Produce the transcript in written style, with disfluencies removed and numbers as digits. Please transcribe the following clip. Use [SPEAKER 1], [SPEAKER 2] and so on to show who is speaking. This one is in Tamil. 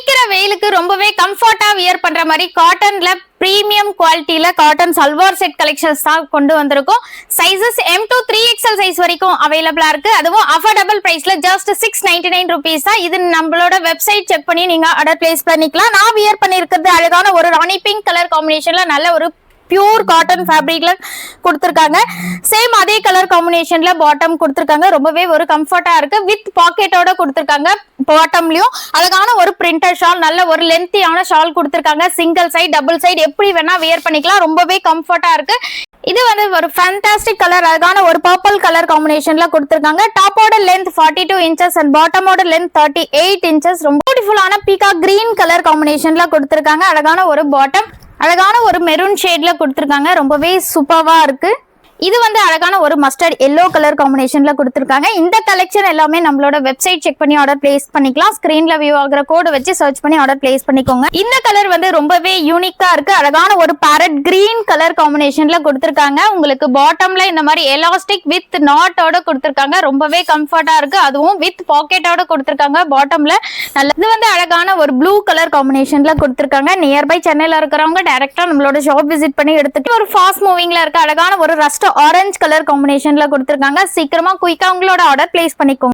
[SPEAKER 1] அடிக்கிற வெயிலுக்கு ரொம்பவே கம்ஃபர்ட்டா வியர் பண்ற மாதிரி காட்டன்ல பிரீமியம் குவாலிட்டியில காட்டன் சல்வார் செட் கலெக்ஷன்ஸ் தான் கொண்டு வந்திருக்கோம். Sizes M to 3XL size வரைக்கும் அவைலபிளா இருக்கு. அதுவும் அஃபோர்டபிள் பிரைஸ்ல ஜஸ்ட் 699 rupees தான். இது நம்மளோட வெப்சைட் செக் பண்ணி நீங்க ஆர்டர் பிளேஸ் பண்ணிக்கலாம். நான் வியர் பண்ணிருக்கிறது அழகான ஒரு ராணி பிங்க் கலர் காம்பினேஷன்ல நல்ல ஒரு பியூர் காட்டன் ஃபேப்ரிக்ல கொடுத்திருக்காங்க. சேம் அதே கலர் காம்பினேஷன்ல பாட்டம் கொடுத்திருக்காங்க. ரொம்பவே ஒரு கம்ஃபர்ட்டா இருக்கு. வித் பாக்கெட்டோட கொடுத்திருக்காங்க. பாட்டம்லயும் அழகான ஒரு பிரிண்டர் ஷால், நல்ல ஒரு லென்த்தியான ஷால் கொடுத்திருக்காங்க. சிங்கிள் சைடு டபுள் சைடு எப்படி வேணா வியர் பண்ணிக்கலாம். ரொம்பவே கம்ஃபர்ட்டா இருக்கு. இது வந்து ஒரு ஃபேண்டாஸ்டிக் கலர், அழகான ஒரு பர்பிள் கலர் காம்பினேஷன்ல கொடுத்திருக்காங்க. டாப்போட லென்த் 42 inches அண்ட் பாட்டமோட லென்த் 38 inches. ரொம்ப பியூட்டிஃபுல்லான பீகா கிரீன் கலர் காம்பினேஷன்ல கொடுத்திருக்காங்க. அழகான ஒரு பாட்டம், அழகான ஒரு மெரூன் ஷேட்ல கொடுத்திருக்காங்க. ரொம்பவே சூப்பர்வா இருக்கு. இது வந்து அழகான ஒரு மஸ்டர்ட் எல்லோ கலர் காம்பினேஷன்ல கொடுத்திருக்காங்க. இந்த கலெக்ஷன் எல்லாமே நம்மளோட வெப்சைட் செக் பண்ணி ஆர்டர் பிளேஸ் பண்ணிக்கலாம். ஸ்கிரீன்ல வியூ ஆகிற கோட் வச்சு சர்ச் பண்ணி ஆர்டர் பிளேஸ் பண்ணிக்கோங்க. இந்த கலர் வந்து ரொம்பவே யூனிக்கா இருக்கு. அழகான ஒரு பேரட் கிரீன் கலர் காம்பினேஷன்ல கொடுத்திருக்காங்க. உங்களுக்கு பாட்டம்ல இந்த மாதிரி எலாஸ்டிக் வித் நாட்டோட கொடுத்திருக்காங்க. ரொம்பவே கம்ஃபர்ட்டா இருக்கு. அதுவும் வித் பாக்கெட்டோட கொடுத்திருக்காங்க. பாட்டம்ல நல்ல இது வந்து அழகான ஒரு ப்ளூ கலர் காம்பினேஷன்ல கொடுத்திருக்காங்க. நியர்பை சென்னையில இருக்கிறவங்க டைரக்டா நம்மளோட ஷாப் விசிட் பண்ணி எடுத்துட்டு ஒரு ஃபாஸ்ட் மூவிங்ல இருக்க அழகான ஒரு ரஸ்ட் ஆரஞ்சு கலர் காம்பினேஷன்ல கொடுத்திருக்காங்க. சீக்கிரமா குயிக்கா உங்களோட ஆர்டர் பிளேஸ் பண்ணிக்கோங்க.